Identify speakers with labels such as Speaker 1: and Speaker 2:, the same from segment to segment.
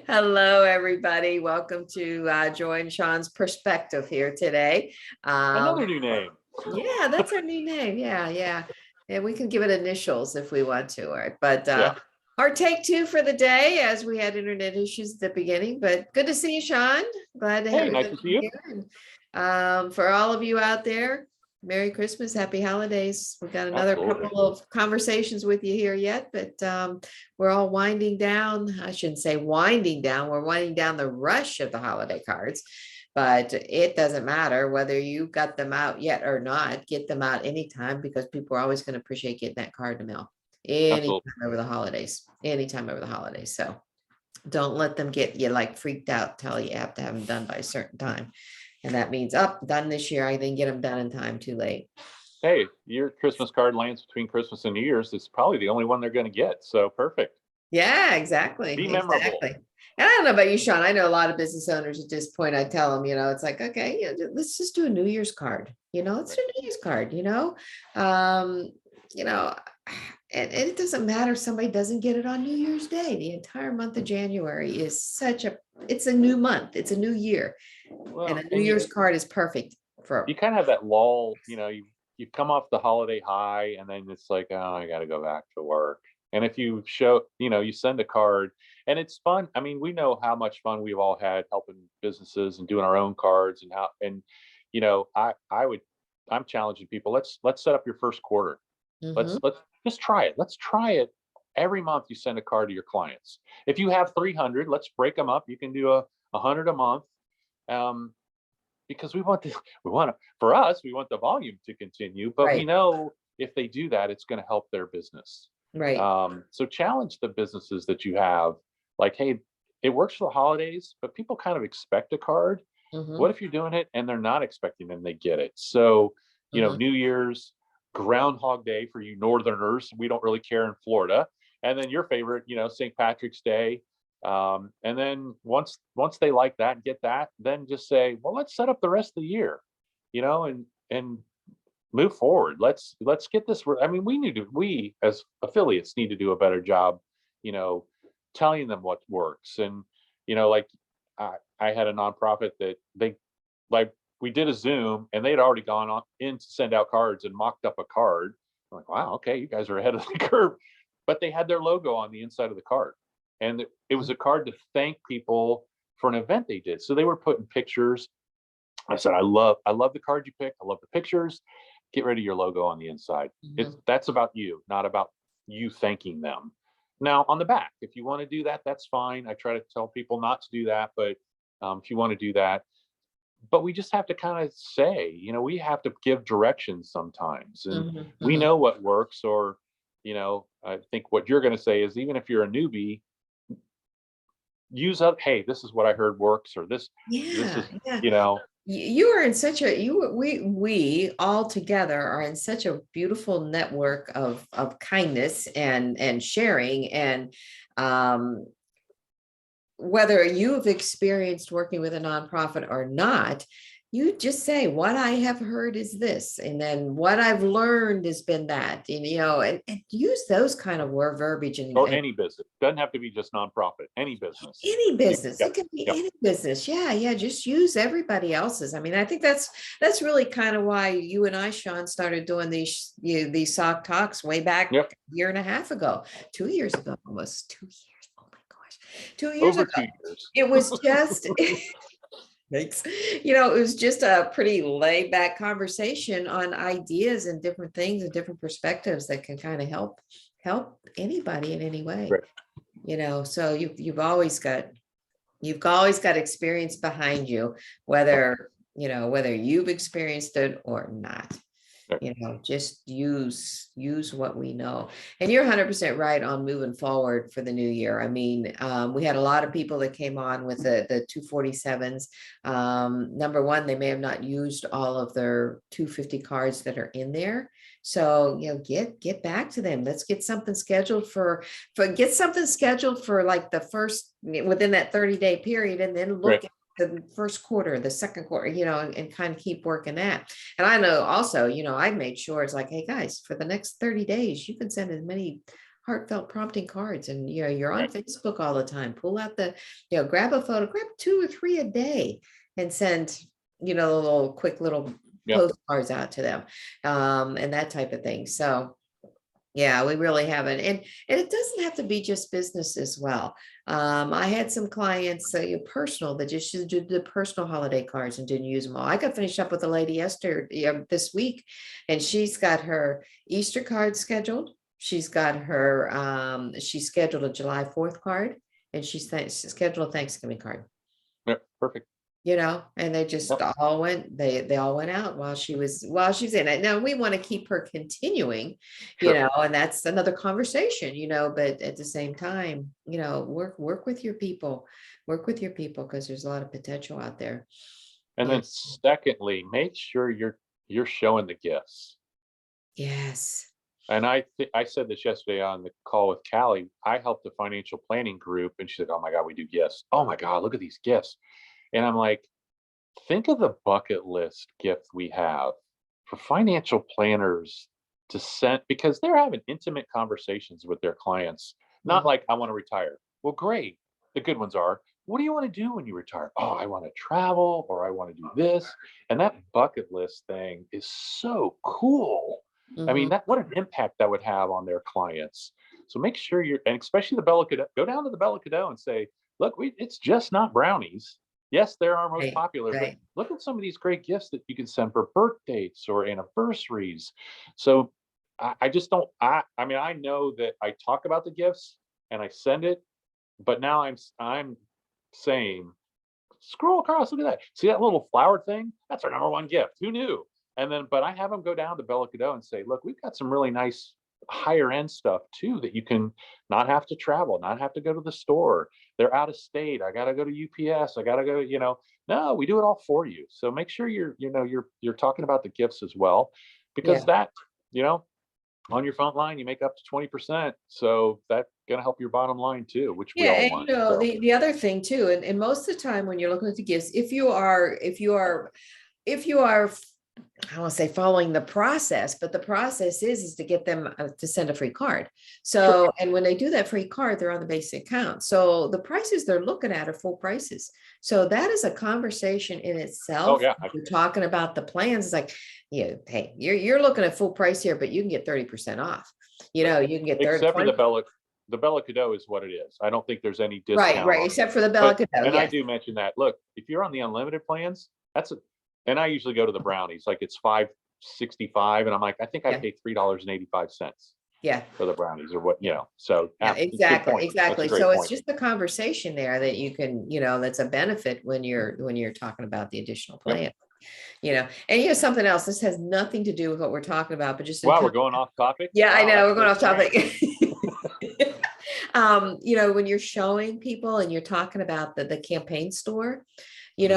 Speaker 1: Hello, everybody. Welcome to Joy and Shawn's Perspective here today.
Speaker 2: Another new name.
Speaker 1: Yeah, that's our new name. Yeah. And we can give it initials if we want to. All right. But
Speaker 2: Yeah.
Speaker 1: our take two for the day, as we had internet issues at the beginning. But good to see you, Shawn. Glad to have
Speaker 2: Hey, nice to see you.
Speaker 1: here. And for all of you out there, Merry Christmas, Happy Holidays. We've got another
Speaker 2: Absolutely.
Speaker 1: couple of conversations with you here yet, but we're all winding down. I shouldn't say winding down. We're winding down the rush of the holiday cards, but it doesn't matter whether you got them out yet or not. Get them out anytime because people are always going to appreciate getting that card in the mail anytime
Speaker 2: Absolutely.
Speaker 1: over the holidays, anytime over the holidays. So don't let them get you like freaked out till you have to have them done by a certain time. And that means done this year. I didn't get them done in time, too late.
Speaker 2: Hey, your Christmas card lands between Christmas and New Year's. It's probably the only one they're going to get. So perfect.
Speaker 1: Yeah, exactly.
Speaker 2: Be memorable.
Speaker 1: And I don't know about you, Shawn. I know a lot of business owners at this point, I tell them, it's like, okay, let's just do a New Year's card. Let's do a New Year's card, um, you know, and it doesn't matter if somebody doesn't get it on New Year's Day. The entire month of January is it's a new month. It's a new year.
Speaker 2: Well,
Speaker 1: And a New Year's card is perfect
Speaker 2: you kind of have that lull, you come off the holiday high and then it's like, oh, I got to go back to work. And if you you send a card and it's fun. I mean, we know how much fun we've all had helping businesses and doing our own cards I'm challenging people. Let's set up your first quarter. Let's just try it. Let's try it. Every month you send a card to your clients. If you have 300, let's break them up. You can do 100 a month. Because we want for us, we want the volume to continue, but we know if they do that, it's going to help their business.
Speaker 1: Right.
Speaker 2: So challenge the businesses that you have, like, hey, it works for the holidays, but people kind of expect a card. What if you're doing it and they're not expecting and they get it? So, New Year's, Groundhog Day for you Northerners, we don't really care in Florida. And then your favorite, St. Patrick's Day. And then once they like that and get that, then just say, well, let's set up the rest of the year, and move forward. Let's get this. I mean, we as affiliates need to do a better job, telling them what works. And, like I had a nonprofit that we did a Zoom and they'd already gone on in to send out cards and mocked up a card. I'm like, wow, okay, you guys are ahead of the curve. But they had their logo on the inside of the card. And it was a card to thank people for an event they did. So they were putting pictures. I said, I love the card you picked. I love the pictures. Get rid of your logo on the inside. That's about you, not about you thanking them. Now on the back, if you want to do that, that's fine. I try to tell people not to do that, but if you want to do that, but we just have to kind of say, we have to give directions sometimes, and we know what works. Or, I think what you're going to say is, even if you're a newbie, use up, hey, this is what I heard works, or this is,
Speaker 1: you are in such we all together are in such a beautiful network of kindness and sharing. And whether you've experienced working with a nonprofit or not, you just say, what I have heard is this, and then what I've learned has been that, and use those kind of verbiage.
Speaker 2: Or any business. Doesn't have to be just nonprofit. Any business.
Speaker 1: It can be any business. Yeah. Just use everybody else's. I mean, I think that's really kind of why you and I, Shawn, started doing these SOC talks way back a year and a half ago, 2 years ago, almost 2 years. Oh my gosh, 2 years
Speaker 2: Over
Speaker 1: ago.
Speaker 2: 2 years.
Speaker 1: It was just Thanks. It was just a pretty laid back conversation on ideas and different things and different perspectives that can kind of help anybody in any way.
Speaker 2: Right.
Speaker 1: So you've always got experience behind you, whether you've experienced it or not. Just use what we know. And you're 100% right on moving forward for the new year. I mean, we had a lot of people that came on with the 247s. Number one, they may have not used all of their 250 cards that are in there. So, get back to them. Let's get something scheduled for like the first, within that 30-day period, and then look at the first quarter, the second quarter, and kind of keep working that. And I know also, I made sure it's like, hey guys, for the next 30 days, you can send as many heartfelt prompting cards, and you're on Facebook all the time. Pull out grab a photo, grab 2 or 3 a day, and send little quick little
Speaker 2: Yeah,
Speaker 1: postcards out to them, and that type of thing. So yeah, we really haven't. And it doesn't have to be just business as well. I had some clients, personal, that just did the personal holiday cards and didn't use them all. I got finished up with a lady yesterday, this week, and she's got her Easter card scheduled. She scheduled a July 4th card, and scheduled a Thanksgiving card.
Speaker 2: yeah, perfect.
Speaker 1: And they just
Speaker 2: Yep.
Speaker 1: they all went out while she's in it. Now we want to keep her continuing,
Speaker 2: Sure.
Speaker 1: and that's another conversation, but at the same time, work with your people, because there's a lot of potential out there.
Speaker 2: And
Speaker 1: Yeah.
Speaker 2: then secondly, make sure you're showing the gifts.
Speaker 1: Yes.
Speaker 2: And I said this yesterday on the call with Callie. I helped the financial planning group, and she said, "Oh my God, we do gifts. Oh my God, look at these gifts." And I'm like, think of the bucket list gift we have for financial planners to send, because they're having intimate conversations with their clients. Not
Speaker 1: Mhm.
Speaker 2: like, I want to retire. Well, great. The good ones are, what do you want to do when you retire? Oh, I want to travel, or I want to do this. And that bucket list thing is so cool. I mean,
Speaker 1: Mhm.
Speaker 2: what an impact that would have on their clients. So make sure and especially the Bella Cadeau, go down to the Bella Cadeau and say, look, it's just not brownies. Yes, they're our most
Speaker 1: Right.
Speaker 2: popular, but
Speaker 1: Right.
Speaker 2: look at some of these great gifts that you can send for birthdays or anniversaries. So I just don't, I mean, I know that I talk about the gifts and I send it, but now I'm saying, scroll across, look at that. See that little flower thing? That's our number one gift. Who knew? And then, but I have them go down to Bella Cadeau and say, look, we've got some really nice higher end stuff too, that you can not have to travel, not have to go to the store. They're out of state. I got to go to UPS. I got to go, no, we do it all for you. So make sure you're talking about the gifts as well, because
Speaker 1: Yeah.
Speaker 2: that, on your front line, you make up to 20%. So that's going to help your bottom line too, which we
Speaker 1: Yeah,
Speaker 2: all
Speaker 1: and
Speaker 2: want. So,
Speaker 1: the other thing too, and most of the time when you're looking at the gifts, if you are I won't say following the process, but the process is to get them to send a free card.
Speaker 2: sure.
Speaker 1: So, and when they do that free card, they're on the basic account. So the prices they're looking at are full prices. So that is a conversation in
Speaker 2: Oh,
Speaker 1: itself.
Speaker 2: yeah.
Speaker 1: We're talking about the plans. It's like, hey, you're looking at full price here, but you can get 30% off. You can get 30,
Speaker 2: Except for
Speaker 1: 20.
Speaker 2: The Bella Cadeau is what it is. I don't think there's any
Speaker 1: Right,
Speaker 2: discount
Speaker 1: right.
Speaker 2: on it.
Speaker 1: Except for the
Speaker 2: But,
Speaker 1: Bellicado.
Speaker 2: and I
Speaker 1: Yes.
Speaker 2: do mention that, look, if you're on the unlimited plans, and I usually go to the brownies, like it's $5.65. And I'm like, I think I
Speaker 1: Yeah.
Speaker 2: pay $3.85
Speaker 1: Yeah.
Speaker 2: for the brownies, or what, So
Speaker 1: Yeah,
Speaker 2: it's a good
Speaker 1: exactly,
Speaker 2: point. That's a
Speaker 1: exactly.
Speaker 2: great
Speaker 1: So it's
Speaker 2: point.
Speaker 1: just the conversation there that you can, that's a benefit when you're talking about the additional
Speaker 2: Yep.
Speaker 1: plan. And here's something else. This has nothing to do with what we're talking about, but just
Speaker 2: Wow, we're going off topic.
Speaker 1: yeah, I
Speaker 2: Wow,
Speaker 1: know
Speaker 2: that's
Speaker 1: we're going
Speaker 2: so
Speaker 1: off
Speaker 2: strange.
Speaker 1: topic. When you're showing people and you're talking about the campaign store, and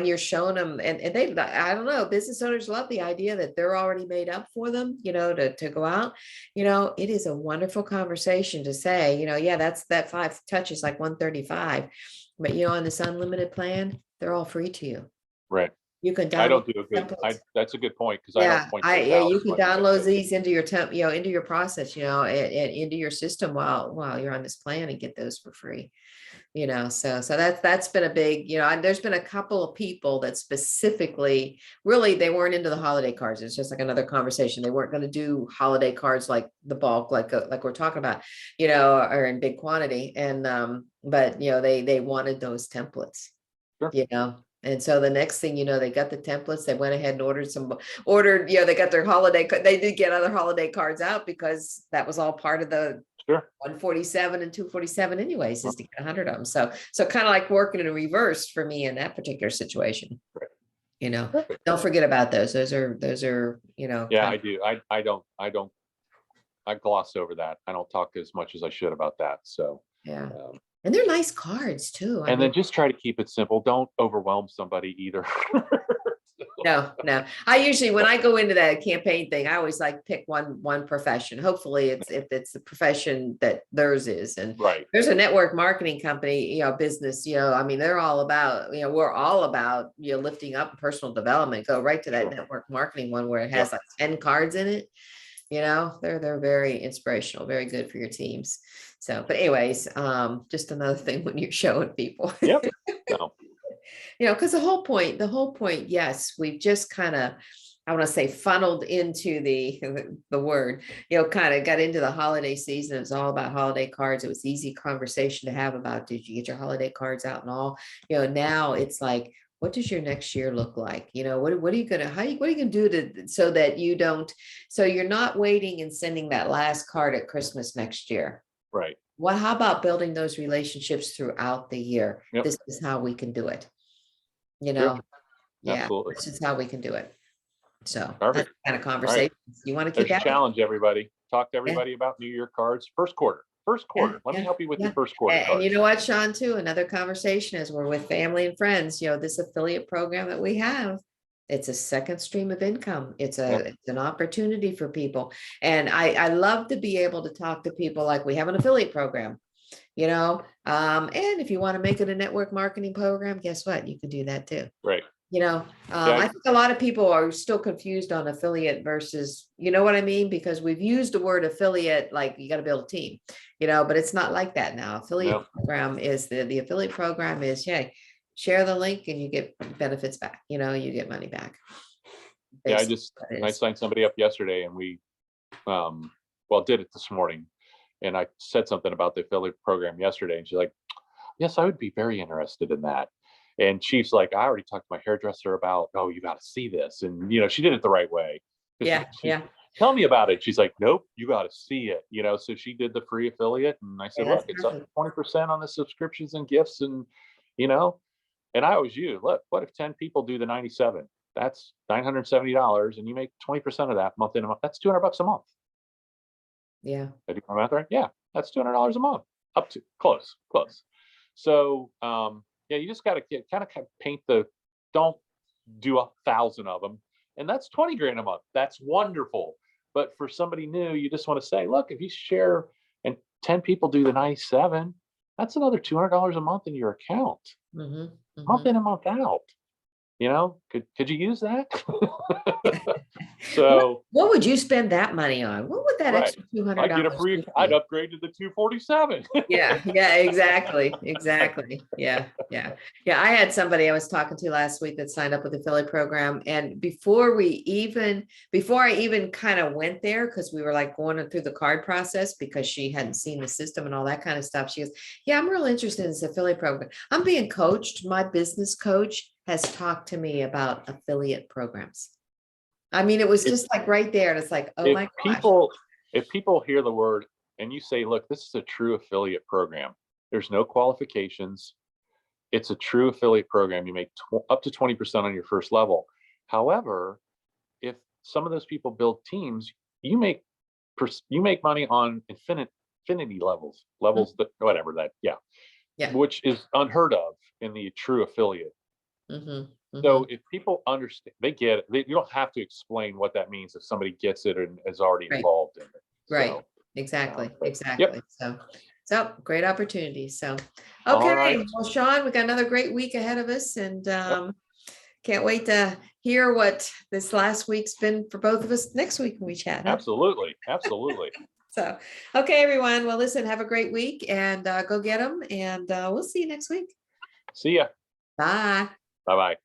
Speaker 1: you're showing them, and they, I don't know, business owners love the idea that they're already made up for them, to go out. It is a wonderful conversation to say, yeah, that 5 touches like 135, but on this unlimited plan, they're all free to you.
Speaker 2: Right.
Speaker 1: You can
Speaker 2: I
Speaker 1: download
Speaker 2: don't do a good,
Speaker 1: templates.
Speaker 2: that's a good point, because I don't
Speaker 1: Yeah,
Speaker 2: point those out
Speaker 1: you
Speaker 2: as
Speaker 1: can
Speaker 2: much as I
Speaker 1: download
Speaker 2: should.
Speaker 1: these into your into your process, and into your system while you're on this plan, and get those for free. So that's been a big, and there's been a couple of people that specifically, really, they weren't into the holiday cards. It's just like another conversation. They weren't going to do holiday cards like the bulk, like we're talking about, or in big quantity. And but they wanted those templates.
Speaker 2: Sure.
Speaker 1: And so the next thing they got the templates. They went ahead and ordered, they got their they did get other holiday cards out, because that was all part of the
Speaker 2: Sure.
Speaker 1: 147 and 247 anyways, is to get 100 of them. So kind of like working in reverse for me in that particular situation.
Speaker 2: Perfect.
Speaker 1: Don't forget about those. Those are,
Speaker 2: Yeah, I do. I gloss over that. I don't talk as much as I should about that. So,
Speaker 1: yeah.
Speaker 2: um,
Speaker 1: And they're nice cards too. I
Speaker 2: and
Speaker 1: mean,
Speaker 2: then just try to keep it simple. Don't overwhelm somebody either.
Speaker 1: no. I usually, when I go into that campaign thing, I always like pick one profession. Hopefully if it's the profession that theirs is. And
Speaker 2: Right.
Speaker 1: there's a network marketing company, business, I mean, they're all about, we're all about, lifting up personal development. Go right to that
Speaker 2: Sure.
Speaker 1: network marketing one where it has like 10 cards in it. you know, they're very inspirational, very good for your teams. So, but anyways, just another thing when you're showing people.
Speaker 2: Yep. No.
Speaker 1: You know, because the whole point, yes, we've just kind of, I want to say, funneled into the word, you know, kind of got into the holiday season. It was all about holiday cards. It was easy conversation to have about, did you get your holiday cards out and all, you know, now it's like, what does your next year look like? You know, what are you gonna, what are you gonna do to, so that you don't, so you're not waiting and sending that last card at Christmas next year.
Speaker 2: Right.
Speaker 1: Well, how about building those relationships throughout the year?
Speaker 2: Yep.
Speaker 1: This is how we can do it. You
Speaker 2: True.
Speaker 1: know, yeah,
Speaker 2: Absolutely.
Speaker 1: this is how we can do it. So that's
Speaker 2: Perfect.
Speaker 1: the kind of
Speaker 2: All right.
Speaker 1: conversations you want to
Speaker 2: There's
Speaker 1: keep
Speaker 2: a
Speaker 1: having.
Speaker 2: challenge, everybody. Talk to
Speaker 1: Yeah,
Speaker 2: everybody about New Year cards. First quarter. First
Speaker 1: yeah,
Speaker 2: quarter. Let me
Speaker 1: yeah,
Speaker 2: help you with your
Speaker 1: yeah.
Speaker 2: first quarter
Speaker 1: And you
Speaker 2: cards.
Speaker 1: know what, Sean, too, another conversation is we're with family and friends, you know, this affiliate program that we have. It's a second stream of income. It's
Speaker 2: Yep.
Speaker 1: it's an opportunity for people. And I love to be able to talk to people like we have an affiliate program, you know, and if you want to make it a network marketing program, guess what? You can do that too.
Speaker 2: Right.
Speaker 1: You know,
Speaker 2: Yeah.
Speaker 1: I think a lot of people are still confused on affiliate versus, you know what I mean? Because we've used the word affiliate, like you got to build a team, you know, but it's not like that now. Affiliate
Speaker 2: No.
Speaker 1: program is the affiliate program is, hey, share the link and you get benefits back, you know, you get money back.
Speaker 2: Yeah.
Speaker 1: Basically, that
Speaker 2: I
Speaker 1: is.
Speaker 2: signed somebody up yesterday and we, well, did it this morning. And I said something about the affiliate program yesterday. And she's like, yes, I would be very interested in that. And she's like, I already talked to my hairdresser about, oh, you got to see this. And, you know, she did it the right way.
Speaker 1: Yeah,
Speaker 2: She,
Speaker 1: yeah.
Speaker 2: tell me about it. She's like, nope, you got to see it. You know, so she did the free affiliate. And I
Speaker 1: Yeah,
Speaker 2: said,
Speaker 1: that's
Speaker 2: look, it's up
Speaker 1: perfect.
Speaker 2: to 20% on the subscriptions and gifts. And, you know, and I always use, look, what if 10 people do the 97? That's $970. And you make 20% of that month in a month. That's $200 a month.
Speaker 1: Yeah.
Speaker 2: Did I do my math right? Yeah, that's $200 a month. Up to close. So yeah, you just got to kind of paint the. Don't do 1,000 of them, and that's 20 grand a month. That's wonderful. But for somebody new, you just want to say, look, if you share and 10 people do the 97, that's another $200 a month in your account, month in and month out. You know, could you use that?
Speaker 1: What,
Speaker 2: So
Speaker 1: what would you spend that money on? What would that
Speaker 2: right,
Speaker 1: extra two hundred
Speaker 2: I'd get a
Speaker 1: dollars
Speaker 2: free.
Speaker 1: do for
Speaker 2: I'd
Speaker 1: you?
Speaker 2: upgrade to the 247.
Speaker 1: Yeah, yeah, exactly, exactly. Yeah, yeah. Yeah, I had somebody I was talking to last week that signed up with the affiliate program. And before I even kind of went there, because we were like going through the card process because she hadn't seen the system and all that kind of stuff. She goes, yeah, I'm real interested in this affiliate program. I'm being coached. My business coach has talked to me about affiliate programs. I mean, it was
Speaker 2: if
Speaker 1: just like right there. And it's like, oh
Speaker 2: if
Speaker 1: my gosh.
Speaker 2: people hear the word and you say, look, this is a true affiliate program, there's no qualifications, it's a true affiliate program, you make up to 20% on your first level. However, if some of those people build teams, you make money on infinity levels that whatever that, yeah,
Speaker 1: Yeah.
Speaker 2: which is unheard of in the true affiliate.
Speaker 1: Hmm.
Speaker 2: So if people understand, they get it. You don't have to explain what that means if somebody gets it and is already
Speaker 1: Right.
Speaker 2: involved in it.
Speaker 1: Right.
Speaker 2: So,
Speaker 1: Exactly.
Speaker 2: but, yep.
Speaker 1: Exactly. So great opportunity. So,
Speaker 2: All
Speaker 1: okay.
Speaker 2: right.
Speaker 1: Well, Sean, we got another great week ahead of us and
Speaker 2: Yep.
Speaker 1: can't wait to hear what this last week's been for both of us next week when we chat. Huh?
Speaker 2: Absolutely. Absolutely.
Speaker 1: So, okay, everyone. Well, listen, have a great week and go get them. And we'll see you next week.
Speaker 2: See ya.
Speaker 1: Bye.
Speaker 2: Bye bye.